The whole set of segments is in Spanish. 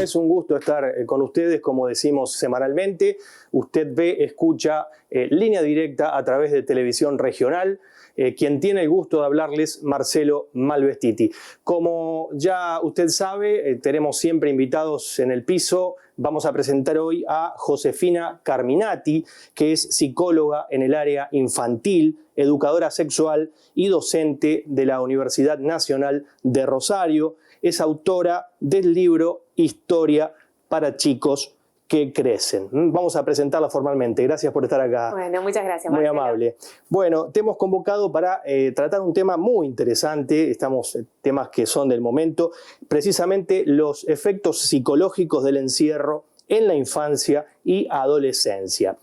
Es un gusto estar con ustedes, como decimos semanalmente. Usted ve, escucha Línea Directa a través de Televisión Regional. Quien tiene el gusto de hablarles, Marcelo Malvestiti. Como ya usted sabe, tenemos siempre invitados en el piso. Vamos a presentar hoy a Josefina Carminati, que es psicóloga en el área infantil, educadora sexual y docente de la Universidad Nacional de Rosario. Es autora del libro Historia para chicos que crecen. Vamos a presentarla formalmente. Gracias por estar acá. Bueno, muchas gracias, Muy Marcelo. amable. Bueno, te hemos convocado para tratar un tema muy interesante. Temas que son del momento. Precisamente los efectos psicológicos del encierro en la infancia y adolescencia.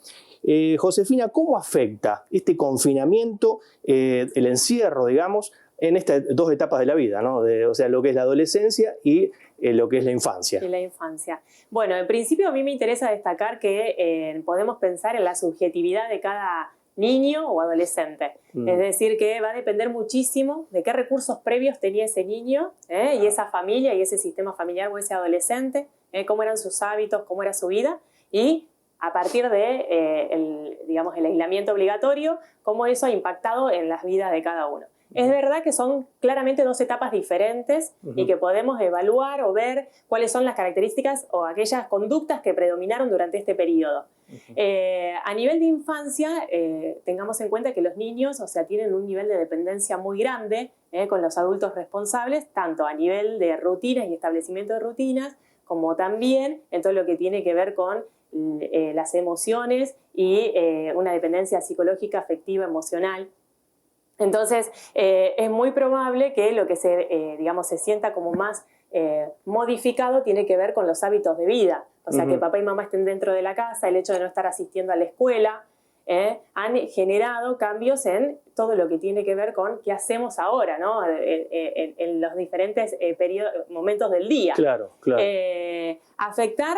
Josefina, ¿cómo afecta este confinamiento, el encierro, digamos, en estas dos etapas de la vida, ¿no? O sea, lo que es la adolescencia y lo que es la infancia? Y la infancia. Bueno, en principio a mí me interesa destacar que podemos pensar en la subjetividad de cada niño o adolescente. Es decir, que va a depender muchísimo de qué recursos previos tenía ese niño y esa familia y ese sistema familiar o ese adolescente, cómo eran sus hábitos, cómo era su vida, y a partir de digamos, el aislamiento obligatorio, cómo eso ha impactado en las vidas de cada uno. Es verdad que son claramente dos etapas diferentes y que podemos evaluar o ver cuáles son las características o aquellas conductas que predominaron durante este periodo. A nivel de infancia, tengamos en cuenta que los niños, o sea, tienen un nivel de dependencia muy grande con los adultos responsables, tanto a nivel de rutinas y establecimiento de rutinas, como también en todo lo que tiene que ver con las emociones y una dependencia psicológica, afectiva, emocional. Entonces, es muy probable que lo que digamos, se sienta como más modificado tiene que ver con los hábitos de vida. O sea, que papá y mamá estén dentro de la casa, el hecho de no estar asistiendo a la escuela, han generado cambios en todo lo que tiene que ver con qué hacemos ahora, ¿no? En los diferentes momentos del día. Claro, claro. Afectar,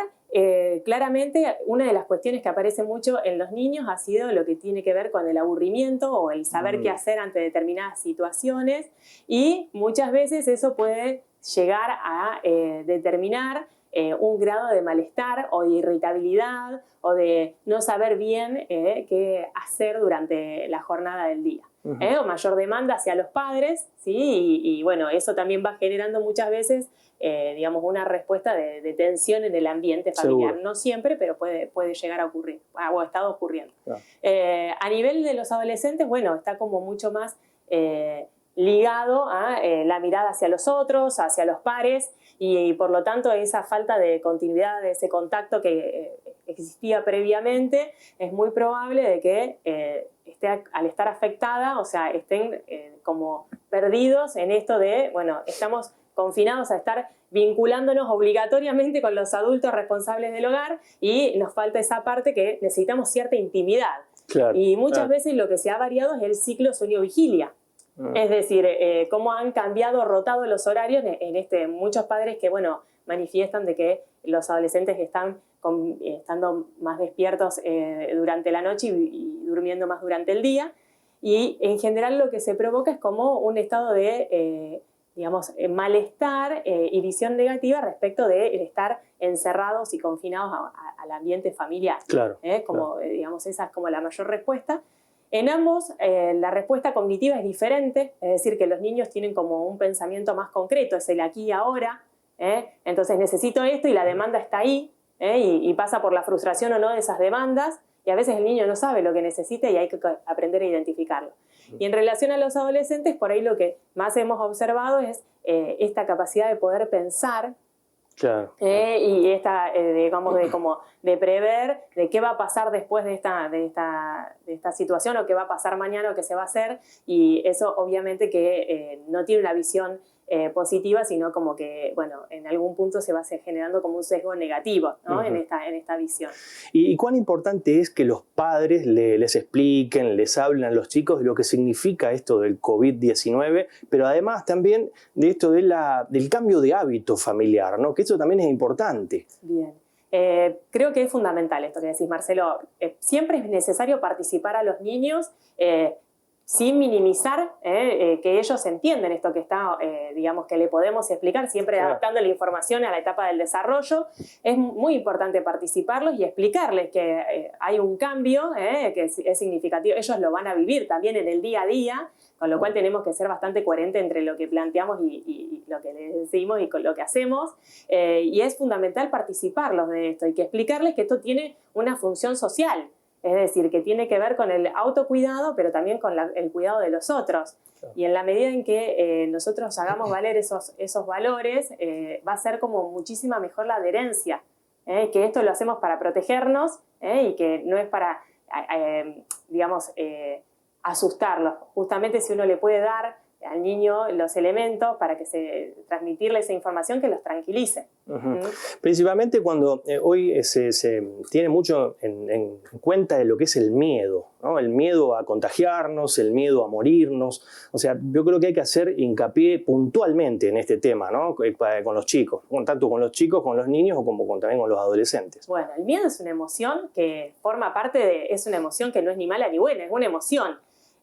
claramente, una de las cuestiones que aparece mucho en los niños ha sido lo que tiene que ver con el aburrimiento o el saber qué hacer ante determinadas situaciones, y muchas veces eso puede llegar a determinar un grado de malestar o de irritabilidad o de no saber bien qué hacer durante la jornada del día. O mayor demanda hacia los padres, ¿sí? Y bueno, eso también va generando muchas veces, digamos, una respuesta de tensión en el ambiente familiar. Seguro. No siempre, pero puede llegar a ocurrir, o ha estado ocurriendo. Claro. A nivel de los adolescentes, bueno, está como mucho más ligado a la mirada hacia los otros, hacia los pares, y por lo tanto esa falta de continuidad, de ese contacto que existía previamente, es muy probable de que al estar afectada, o sea, estén como perdidos en esto de, bueno, estamos confinados a estar vinculándonos obligatoriamente con los adultos responsables del hogar y nos falta esa parte que necesitamos cierta intimidad. Claro, y muchas veces lo que se ha variado es el ciclo sueño-vigilia. Es decir, cómo han cambiado, rotado los horarios en muchos padres que, bueno, manifiestan de que los adolescentes están estando más despiertos durante la noche y durmiendo más durante el día. Y en general lo que se provoca es como un estado de, digamos, malestar y visión negativa respecto de estar encerrados y confinados al ambiente familiar. Claro. Como, claro. Digamos, esa es como la mayor respuesta. En ambos, la respuesta cognitiva es diferente, es decir, que los niños tienen como un pensamiento más concreto, es el aquí y ahora, entonces necesito esto y la demanda está ahí, y pasa por la frustración o no de esas demandas, y a veces el niño no sabe lo que necesita y hay que aprender a identificarlo. Y en relación a los adolescentes, por ahí lo que más hemos observado es esta capacidad de poder pensar. Claro. Y esta, digamos, de prever de qué va a pasar después de esta situación, o qué va a pasar mañana, o qué se va a hacer, y eso obviamente que no tiene una visión positiva, sino como que, bueno, en algún punto se va generando como un sesgo negativo, ¿no? En esta visión. ¿Y cuán importante es que los padres les expliquen, les hablen a los chicos de lo que significa esto del COVID-19, pero además también de esto del cambio de hábito familiar, ¿no? Que eso también es importante. Bien. Creo que es fundamental esto que decís, Marcelo. Siempre es necesario participar a los niños sin minimizar que ellos entienden esto que está, digamos, que le podemos explicar, siempre adaptando la información a la etapa del desarrollo. Es muy importante participarlos y explicarles que hay un cambio que es significativo. Ellos lo van a vivir también en el día a día, con lo cual tenemos que ser bastante coherentes entre lo que planteamos y lo que les decimos y con lo que hacemos. Y es fundamental participarlos de esto y que explicarles que esto tiene una función social. Es decir, que tiene que ver con el autocuidado, pero también con el cuidado de los otros. Y en la medida en que nosotros hagamos valer esos valores, va a ser como muchísima mejor la adherencia. Que esto lo hacemos para protegernos y que no es para, digamos, asustarlos. Justamente si uno le puede dar al niño los elementos para que transmitirle esa información que los tranquilice. Principalmente cuando hoy se tiene mucho en cuenta de lo que es el miedo, ¿no? El miedo a contagiarnos, el miedo a morirnos. O sea, yo creo que hay que hacer hincapié puntualmente en este tema, ¿no? Con los chicos, tanto con los chicos, con los niños o como también con los adolescentes. Bueno, el miedo es una emoción que forma parte es una emoción que no es ni mala ni buena, es una emoción.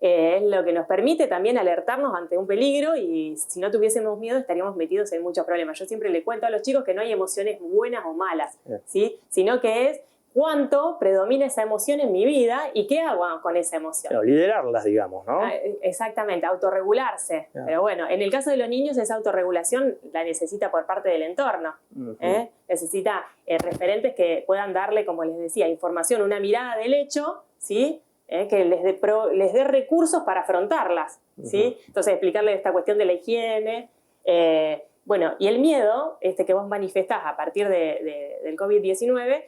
Es lo que nos permite también alertarnos ante un peligro y si no tuviésemos miedo estaríamos metidos en muchos problemas. Yo siempre le cuento a los chicos que no hay emociones buenas o malas, ¿sí? Sino que es cuánto predomina esa emoción en mi vida y qué hago con esa emoción. Claro, liderarlas, digamos, ¿no? Exactamente, autorregularse. Pero bueno, en el caso de los niños esa autorregulación la necesita por parte del entorno. Necesita referentes que puedan darle, como les decía, información, una mirada del hecho, ¿sí? Que les dé recursos para afrontarlas, ¿sí? Entonces, explicarles esta cuestión de la higiene. Bueno, y el miedo que vos manifestás a partir del COVID-19,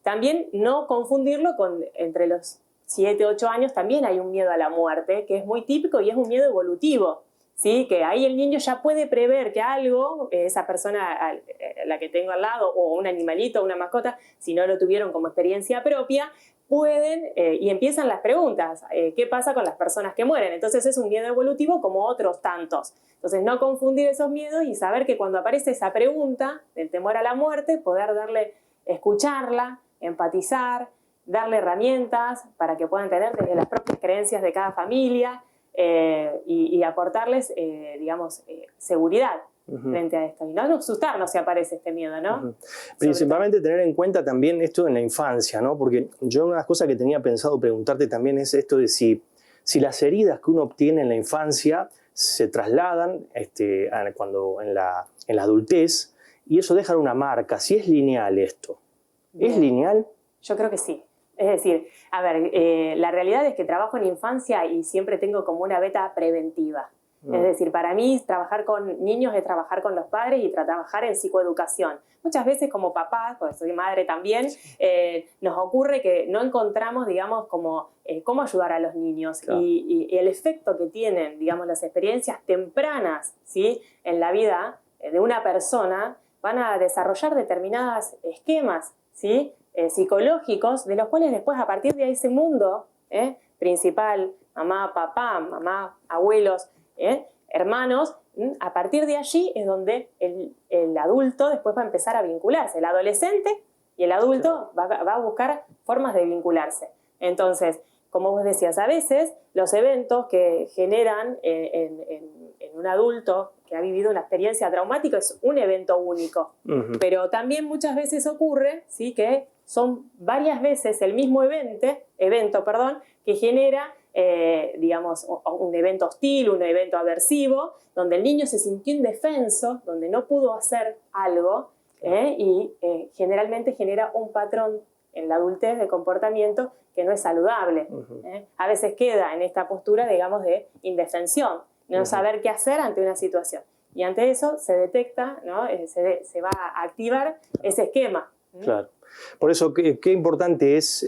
también no confundirlo con entre los 7, 8 años, también hay un miedo a la muerte, que es muy típico y es un miedo evolutivo, ¿sí? Que ahí el niño ya puede prever que algo, esa persona la que tengo al lado, o un animalito, una mascota, si no lo tuvieron como experiencia propia, pueden, y empiezan las preguntas, ¿qué pasa con las personas que mueren? Entonces es un miedo evolutivo como otros tantos. Entonces no confundir esos miedos y saber que cuando aparece esa pregunta del temor a la muerte, poder escucharla, empatizar, darle herramientas para que puedan tener desde las propias creencias de cada familia y aportarles, digamos, seguridad. Frente a esto. Y no asustarnos si aparece este miedo, ¿no? Principalmente tener en cuenta también esto en la infancia, ¿no? Porque yo una de las cosas que tenía pensado preguntarte también es esto de si las heridas que uno obtiene en la infancia se trasladan cuando en la adultez y eso deja una marca. Si es lineal esto. ¿Es lineal? Yo creo que sí. Es decir, a ver, la realidad es que trabajo en infancia y siempre tengo como una beta preventiva. Es decir, para mí trabajar con niños es trabajar con los padres y trabajar en psicoeducación. Muchas veces como papás, porque soy madre también, nos ocurre que no encontramos, digamos, cómo ayudar a los niños. Claro. Y el efecto que tienen, digamos, las experiencias tempranas, ¿sí? En la vida de una persona van a desarrollar determinados esquemas, ¿sí? Psicológicos, de los cuales después a partir de ese mundo principal, mamá, papá, mamá, abuelos, hermanos, a partir de allí es donde el adulto después va a empezar a vincularse. El adolescente y el adulto va a buscar formas de vincularse. Entonces, como vos decías, a veces los eventos que generan en un adulto que ha vivido una experiencia traumática es un evento único. Pero también muchas veces ocurre, ¿sí? Que son varias veces el mismo evento, que genera digamos, un evento hostil, un evento aversivo, donde el niño se sintió indefenso, donde no pudo hacer algo y generalmente genera un patrón en la adultez de comportamiento que no es saludable. A veces queda en esta postura, digamos, de indefensión, no saber qué hacer ante una situación. Y ante eso se detecta, ¿no? Se va a activar ese esquema. Claro. Por eso, qué importante es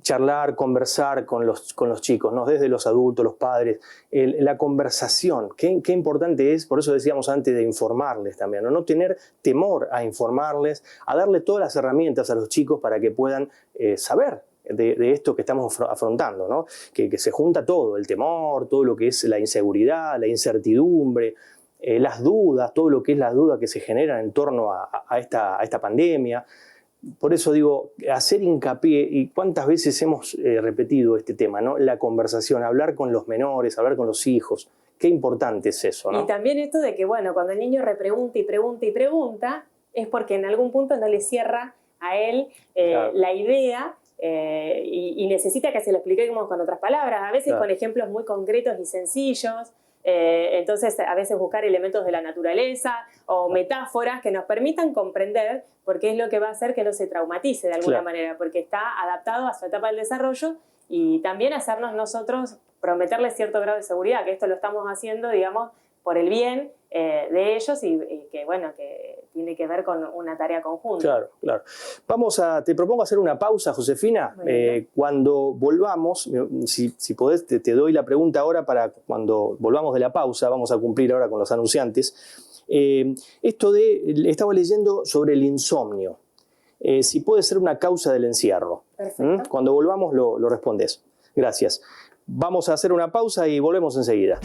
charlar, conversar con los chicos, ¿no? Desde los adultos, los padres, la conversación, qué importante es, por eso decíamos antes de informarles también, ¿no? No tener temor a informarles, a darle todas las herramientas a los chicos para que puedan saber de esto que estamos afrontando, ¿no? Que se junta todo, el temor, todo lo que es la inseguridad, la incertidumbre, las dudas, todo lo que es la duda que se genera en torno a esta pandemia. por eso digo, hacer hincapié, y cuántas veces hemos repetido este tema, ¿no? La conversación, hablar con los menores, hablar con los hijos. Qué importante es eso, ¿no? Y también esto de que, bueno, cuando el niño repregunta y pregunta y pregunta, es porque en algún punto no le cierra a él claro. La idea y necesita que se lo expliquemos con otras palabras, a veces claro. con ejemplos muy concretos y sencillos. Entonces, a veces buscar elementos de la naturaleza o metáforas que nos permitan comprender, porque es lo que va a hacer que no se traumatice de alguna claro. manera, porque está adaptado a su etapa del desarrollo, y también hacernos nosotros prometerles cierto grado de seguridad, que esto lo estamos haciendo, digamos, por el bien de ellos y que, bueno, que tiene que ver con una tarea conjunta. Claro, claro. Te propongo hacer una pausa, Josefina. Cuando volvamos, si podés, te doy la pregunta ahora para cuando volvamos de la pausa, vamos a cumplir ahora con los anunciantes. Estaba leyendo sobre el insomnio. Si puede ser una causa del encierro. Perfecto. Cuando volvamos lo respondés. Gracias. Vamos a hacer una pausa y volvemos enseguida.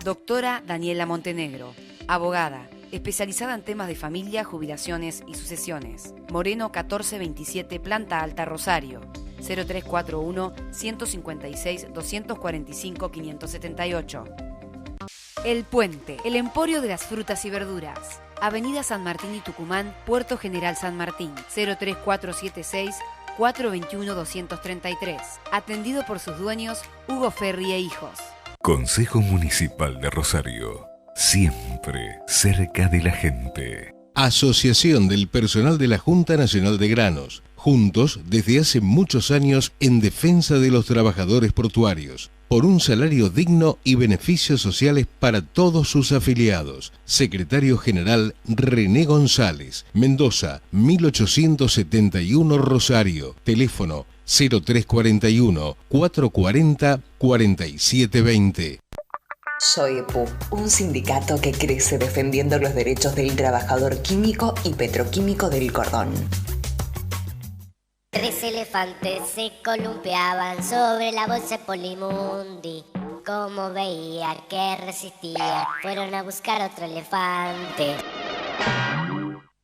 Doctora Daniela Montenegro, abogada, especializada en temas de familia, jubilaciones y sucesiones. Moreno 1427, Planta Alta, Rosario. 0341-156-245-578. El Puente, el emporio de las frutas y verduras. Avenida San Martín y Tucumán, Puerto General San Martín. 03476-421-233. Atendido por sus dueños, Hugo Ferri e hijos. Consejo Municipal de Rosario. Siempre cerca de la gente. Asociación del Personal de la Junta Nacional de Granos. Juntos desde hace muchos años en defensa de los trabajadores portuarios. Por un salario digno y beneficios sociales para todos sus afiliados. Secretario General René González. Mendoza, 1871 Rosario. Teléfono 0341-440-4720. SOEPU, un sindicato que crece defendiendo los derechos del trabajador químico y petroquímico del cordón. 3 elefantes se columpiaban sobre la bolsa Polimundi. Como veía que resistía, fueron a buscar otro elefante.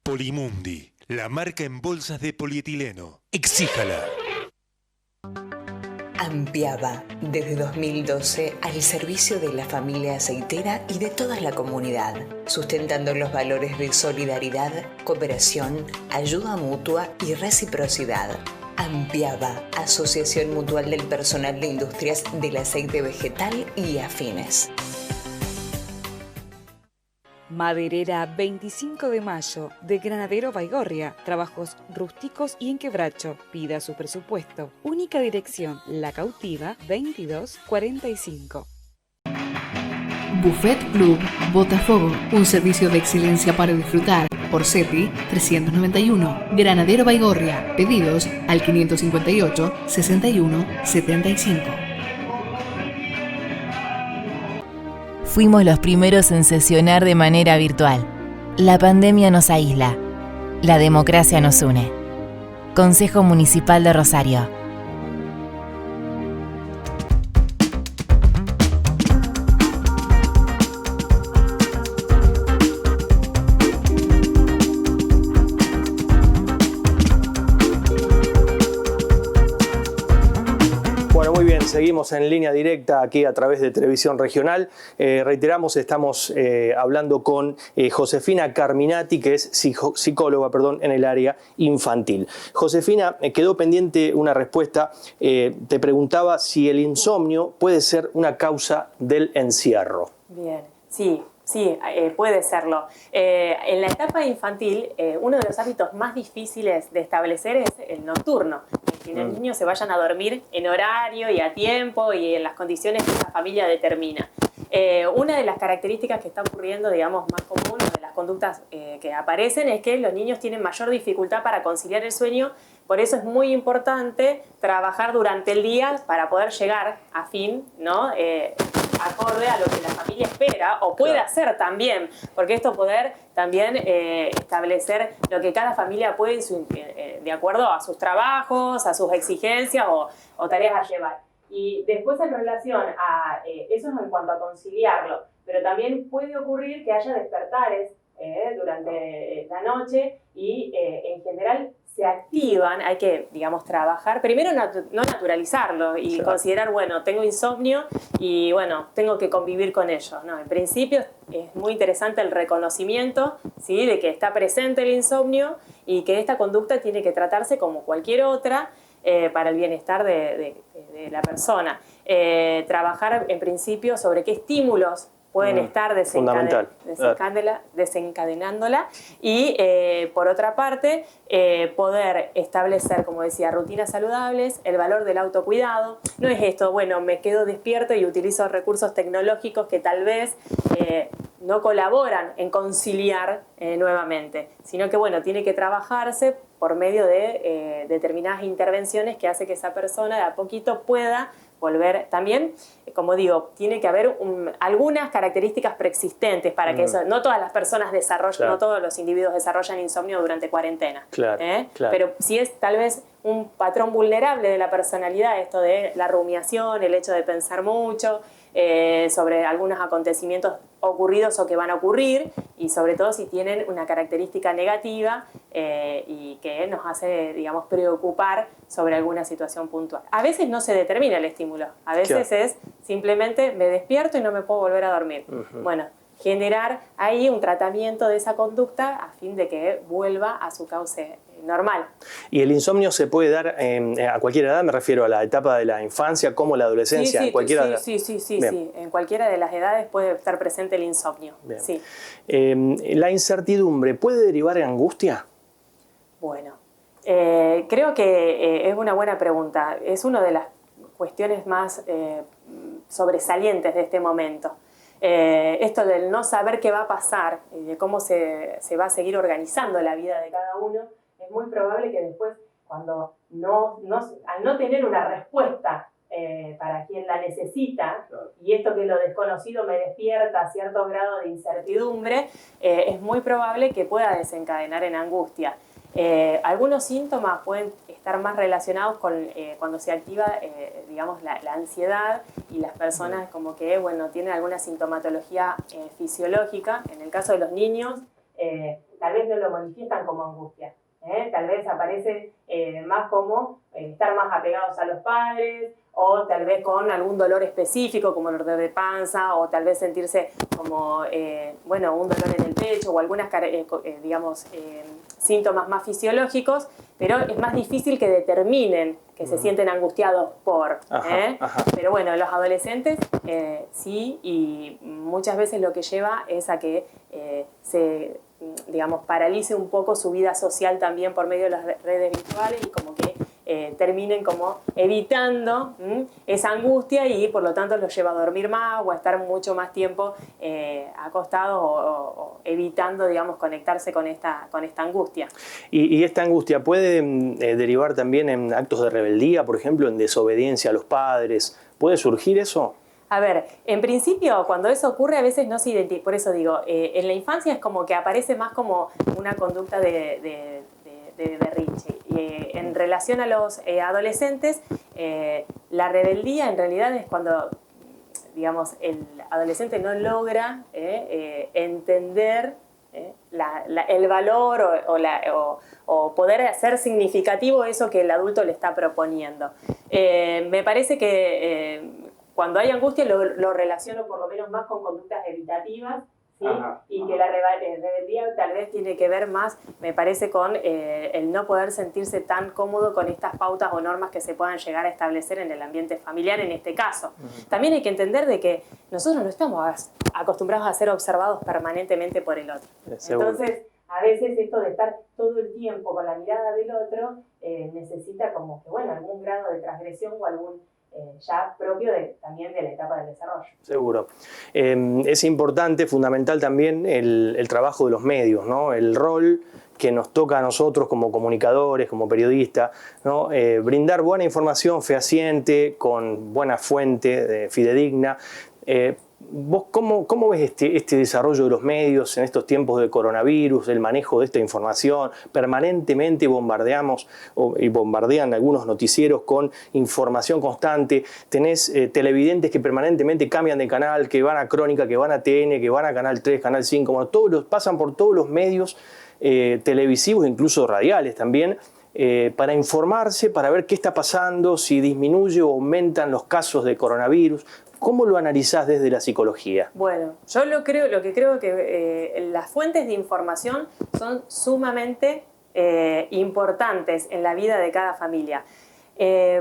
Polimundi, la marca en bolsas de polietileno. Exíjala. Ampiaba, desde 2012, al servicio de la familia aceitera y de toda la comunidad, sustentando los valores de solidaridad, cooperación, ayuda mutua y reciprocidad. Ampiaba, Asociación Mutual del Personal de Industrias del Aceite Vegetal y Afines. Maderera 25 de mayo, de Granadero Baigorria. Trabajos rústicos y en quebracho. Pida su presupuesto. Única dirección, La Cautiva 2245. Buffet Club Botafogo, un servicio de excelencia para disfrutar. Orsetti 391, Granadero Baigorria. Pedidos al 558 61 75. Fuimos los primeros en sesionar de manera virtual. La pandemia nos aísla. La democracia nos une. Consejo Municipal de Rosario. Seguimos en línea directa aquí a través de Televisión Regional. Reiteramos, estamos hablando con Josefina Carminati, que es psicóloga en el área infantil. Josefina, quedó pendiente una respuesta. Te preguntaba si el insomnio puede ser una causa del encierro. Bien, sí, puede serlo. En la etapa infantil, uno de los hábitos más difíciles de establecer es el nocturno. Que los niños se vayan a dormir en horario y a tiempo y en las condiciones que la familia determina. Una de las características que está ocurriendo, digamos, más común, de las conductas que aparecen, es que los niños tienen mayor dificultad para conciliar el sueño. Por eso es muy importante trabajar durante el día para poder llegar a fin, ¿no? acorde a lo que la familia espera o puede hacer también, porque esto poder también establecer lo que cada familia puede de acuerdo a sus trabajos, a sus exigencias o tareas a llevar. Y después en relación a eso es en cuanto a conciliarlo, pero también puede ocurrir que haya despertares durante la noche y en general se activan, hay que, digamos, trabajar, primero no naturalizarlo y considerar, bueno, tengo insomnio y, bueno, tengo que convivir con ello. No, en principio es muy interesante el reconocimiento, ¿sí?, de que está presente el insomnio y que esta conducta tiene que tratarse como cualquier otra para el bienestar de la persona. Trabajar, en principio, sobre qué estímulos pueden estar desencadenándola y, por otra parte, poder establecer, como decía, rutinas saludables, el valor del autocuidado. No es esto, bueno, me quedo despierto y utilizo recursos tecnológicos que tal vez no colaboran en conciliar nuevamente, sino que, bueno, tiene que trabajarse por medio de determinadas intervenciones que hace que esa persona de a poquito pueda volver. También, como digo, tiene que haber algunas características preexistentes para que eso, no todas las personas desarrollan, no todos los individuos desarrollan insomnio durante cuarentena. Pero si es tal vez un patrón vulnerable de la personalidad, esto de la rumiación, el hecho de pensar mucho sobre algunos acontecimientos ocurridos o que van a ocurrir, y sobre todo si tienen una característica negativa y que nos hace, digamos, preocupar sobre alguna situación puntual. A veces no se determina el estímulo, a veces es simplemente me despierto y no me puedo volver a dormir. Bueno, generar ahí un tratamiento de esa conducta a fin de que vuelva a su cauce normal. ¿Y el insomnio se puede dar a cualquier edad? Me refiero a la etapa de la infancia como la adolescencia. Sí, en cualquiera sí. En cualquiera de las edades puede estar presente el insomnio. Sí. ¿La incertidumbre puede derivar en angustia? Bueno, creo que es una buena pregunta. Es una de las cuestiones más sobresalientes de este momento. Esto del no saber qué va a pasar y de cómo se va a seguir organizando la vida de cada uno, es muy probable que después, cuando al no tener una respuesta para quien la necesita, y esto que lo desconocido me despierta a cierto grado de incertidumbre, es muy probable que pueda desencadenar en angustia. Algunos síntomas pueden estar más relacionados con cuando se activa, digamos, la ansiedad, y las personas como que, bueno, tienen alguna sintomatología fisiológica. En el caso de los niños, tal vez no lo manifiestan como angustia. Tal vez aparece más como estar más apegados a los padres, o tal vez con algún dolor específico como el dolor de panza, o tal vez sentirse como, bueno, un dolor en el pecho o algunas, digamos, síntomas más fisiológicos, pero es más difícil que determinen que se sienten angustiados por. Pero bueno, los adolescentes sí, y muchas veces lo que lleva es a que se, digamos, paralice un poco su vida social también por medio de las redes virtuales, y como que terminen como evitando esa angustia, y por lo tanto los lleva a dormir más o a estar mucho más tiempo acostados o evitando, digamos, conectarse con esta angustia. ¿Y esta angustia puede derivar también en actos de rebeldía, por ejemplo, en desobediencia a los padres? ¿Puede surgir eso? A ver, en principio, cuando eso ocurre, a veces no se identifica. Por eso digo, en la infancia es como que aparece más como una conducta de berrinche. En relación a los adolescentes, la rebeldía en realidad es cuando, digamos, el adolescente no logra entender el valor o poder hacer significativo eso que el adulto le está proponiendo. Me parece que cuando hay angustia lo relaciono por lo menos más con conductas evitativas, ¿sí? Y que la rebeldía tal vez tiene que ver más, me parece, con el no poder sentirse tan cómodo con estas pautas o normas que se puedan llegar a establecer en el ambiente familiar en este caso. También hay que entender de que nosotros no estamos acostumbrados a ser observados permanentemente por el otro. Entonces, a veces esto de estar todo el tiempo con la mirada del otro necesita como que, bueno, algún grado de transgresión o algún ya propio también de la etapa del desarrollo. Seguro. Es importante, fundamental también el trabajo de los medios, ¿no? El rol que nos toca a nosotros como comunicadores, como periodistas, ¿no? Brindar buena información fehaciente, con buena fuente, fidedigna, ¿Vos cómo ves este desarrollo de los medios en estos tiempos de coronavirus, el manejo de esta información? Permanentemente bombardeamos y bombardean algunos noticieros con información constante. Tenés televidentes que permanentemente cambian de canal, que van a Crónica, que van a TN, que van a Canal 3, Canal 5. Bueno, pasan por todos los medios televisivos, incluso radiales también, para informarse, para ver qué está pasando, si disminuye o aumentan los casos de coronavirus. ¿Cómo lo analizás desde la psicología? Bueno, yo lo que creo que las fuentes de información son sumamente importantes en la vida de cada familia.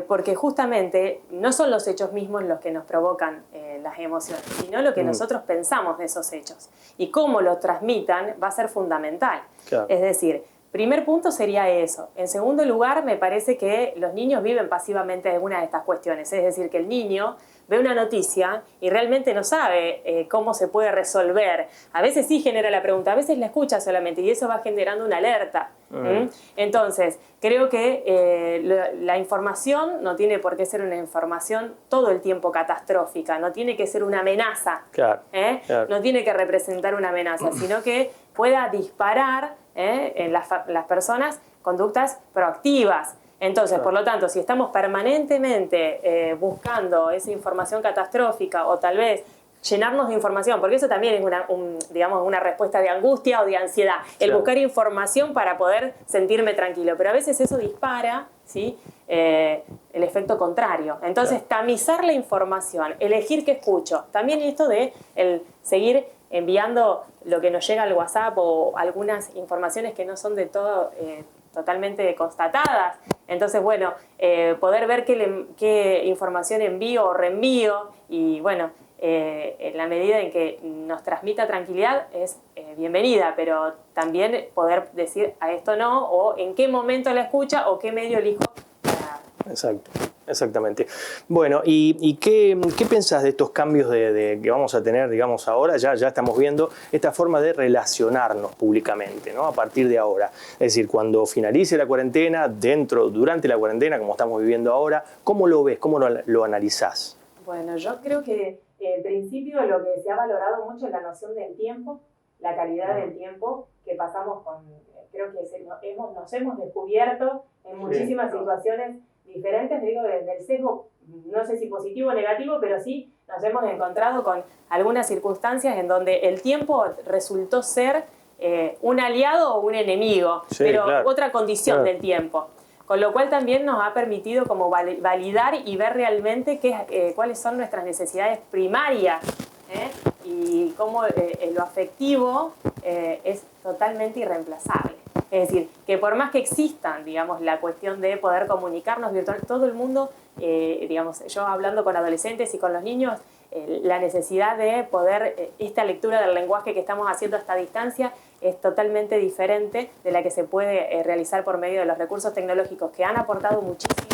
Porque justamente no son los hechos mismos los que nos provocan las emociones, sino lo que nosotros pensamos de esos hechos. Y cómo lo transmitan va a ser fundamental. Claro. Es decir, primer punto sería eso. En segundo lugar, me parece que los niños viven pasivamente alguna de estas cuestiones. Es decir, que el niño ve una noticia y realmente no sabe cómo se puede resolver. A veces sí genera la pregunta, a veces la escucha solamente y eso va generando una alerta. Entonces, creo que la información no tiene por qué ser una información todo el tiempo catastrófica, no tiene que ser una amenaza, claro. No tiene que representar una amenaza, sino que pueda disparar en las personas conductas proactivas. Entonces, por lo tanto, si estamos permanentemente buscando esa información catastrófica o tal vez llenarnos de información, porque eso también es una respuesta de angustia o de ansiedad, el buscar información para poder sentirme tranquilo, pero a veces eso dispara, ¿sí? El efecto contrario. Entonces, tamizar la información, elegir qué escucho, también esto de el seguir enviando lo que nos llega al WhatsApp o algunas informaciones que no son de todo totalmente constatadas. Entonces, bueno, poder ver qué información envío o reenvío y, bueno, en la medida en que nos transmita tranquilidad es bienvenida, pero también poder decir a esto no, o en qué momento la escucha o qué medio elijo. Exacto. Exactamente. Bueno, ¿y qué pensás de estos cambios que vamos a tener, digamos, ahora? Ya estamos viendo esta forma de relacionarnos públicamente, ¿no? A partir de ahora. Es decir, cuando finalice la cuarentena, durante la cuarentena, como estamos viviendo ahora, ¿cómo lo ves? ¿Cómo lo analizás? Bueno, yo creo que en principio lo que se ha valorado mucho es la noción del tiempo, la calidad del tiempo que pasamos creo que nos hemos descubierto en muchísimas situaciones diferentes, digo, desde el sesgo, no sé si positivo o negativo, pero sí nos hemos encontrado con algunas circunstancias en donde el tiempo resultó ser un aliado o un enemigo, pero otra condición del tiempo. Con lo cual también nos ha permitido como validar y ver realmente cuáles son nuestras necesidades primarias, y cómo lo afectivo es totalmente irreemplazable. Es decir, que por más que existan, digamos, la cuestión de poder comunicarnos virtualmente, todo el mundo, digamos, yo hablando con adolescentes y con los niños, la necesidad de poder, esta lectura del lenguaje que estamos haciendo a esta distancia es totalmente diferente de la que se puede realizar por medio de los recursos tecnológicos que han aportado muchísimo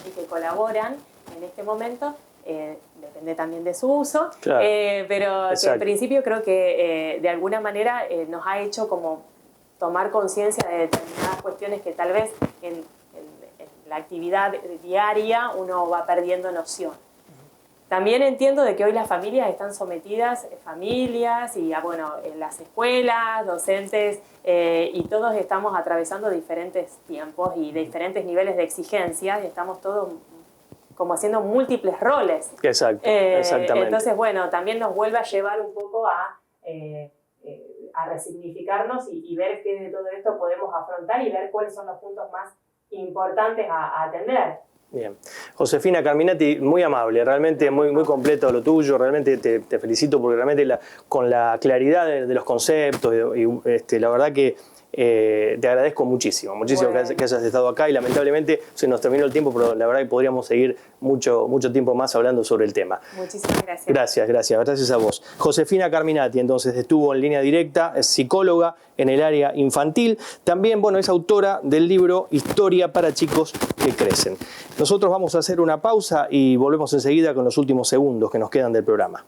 y que colaboran en este momento. Depende también de su uso, pero que en principio creo que de alguna manera nos ha hecho como tomar conciencia de determinadas cuestiones que tal vez en la actividad diaria uno va perdiendo noción. También entiendo de que hoy las familias están sometidas, familias y en las escuelas, docentes, y todos estamos atravesando diferentes tiempos y diferentes niveles de exigencia y estamos todos como haciendo múltiples roles. Exactamente. Entonces, bueno, también nos vuelve a llevar un poco a resignificarnos y ver qué de todo esto podemos afrontar y ver cuáles son los puntos más importantes a atender. Bien. Josefina Carminati, muy amable, realmente muy completo lo tuyo, realmente te felicito porque realmente con la claridad de los conceptos y la verdad que te agradezco muchísimo que hayas estado acá y lamentablemente se nos terminó el tiempo, pero la verdad que podríamos seguir mucho tiempo más hablando sobre el tema. Muchísimas gracias. Gracias a vos. Josefina Carminati, entonces, estuvo en línea directa, es psicóloga en el área infantil, también, es autora del libro Historia para chicos que crecen. Nosotros vamos a hacer una pausa y volvemos enseguida con los últimos segundos que nos quedan del programa.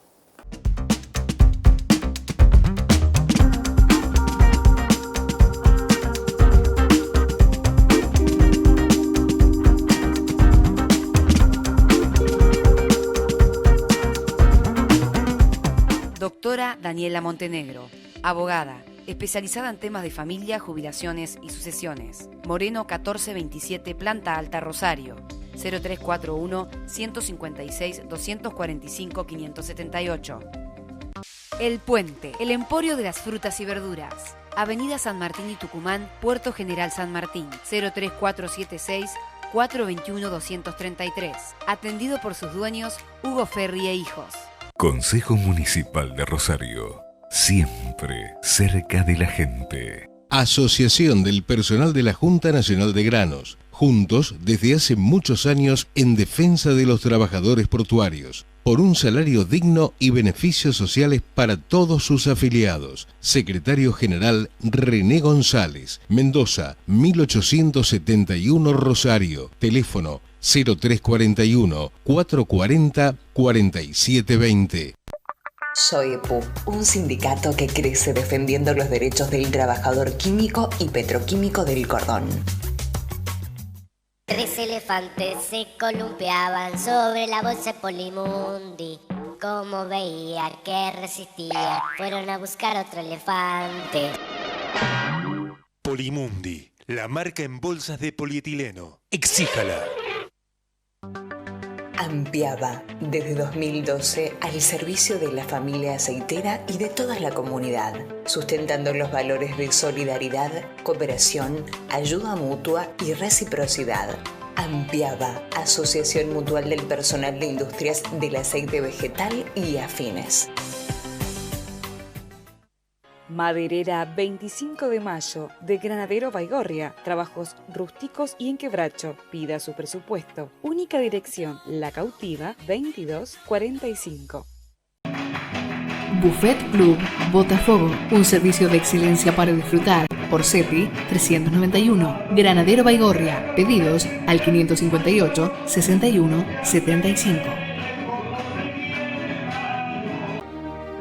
Daniela Montenegro, abogada, especializada en temas de familia, jubilaciones y sucesiones. Moreno 1427, Planta Alta, Rosario. 0341 156 245 578. El Puente, el emporio de las frutas y verduras. Avenida San Martín y Tucumán, Puerto General San Martín. 03476 421 233. Atendido por sus dueños, Hugo Ferri e hijos. Consejo Municipal de Rosario. Siempre cerca de la gente. Asociación del Personal de la Junta Nacional de Granos. Juntos desde hace muchos años en defensa de los trabajadores portuarios. Por un salario digno y beneficios sociales para todos sus afiliados. Secretario General René González, Mendoza, 1871 Rosario. Teléfono 0341 440 4720. SOEPU, un sindicato que crece defendiendo los derechos del trabajador químico y petroquímico del cordón. 3 elefantes se columpiaban sobre la bolsa Polimundi. Como veía que resistía, fueron a buscar otro elefante. Polimundi, la marca en bolsas de polietileno. Exíjala. Ampiaba, desde 2012, al servicio de la familia aceitera y de toda la comunidad, sustentando los valores de solidaridad, cooperación, ayuda mutua y reciprocidad. Ampiaba, Asociación Mutual del Personal de Industrias del Aceite Vegetal y Afines. Maderera 25 de Mayo, de Granadero Baigorria. Trabajos rústicos y en quebracho. Pida su presupuesto. Única dirección, La Cautiva 2245. Buffet Club Botafogo, un servicio de excelencia para disfrutar. Por CEPI 391, Granadero Baigorria. Pedidos al 558 61 75.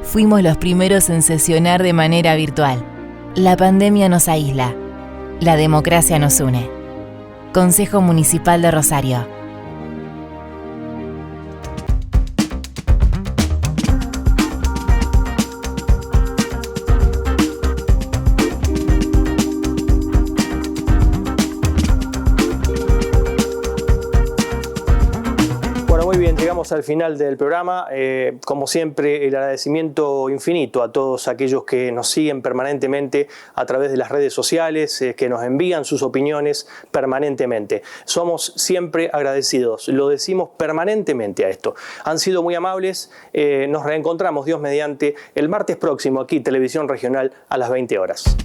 Fuimos los primeros en sesionar de manera virtual. La pandemia nos aísla. La democracia nos une. Consejo Municipal de Rosario. Llegamos al final del programa. Como siempre, el agradecimiento infinito a todos aquellos que nos siguen permanentemente a través de las redes sociales, que nos envían sus opiniones permanentemente. Somos siempre agradecidos, lo decimos permanentemente a esto. Han sido muy amables, nos reencontramos, Dios mediante, el martes próximo aquí, Televisión Regional, a las 20 horas.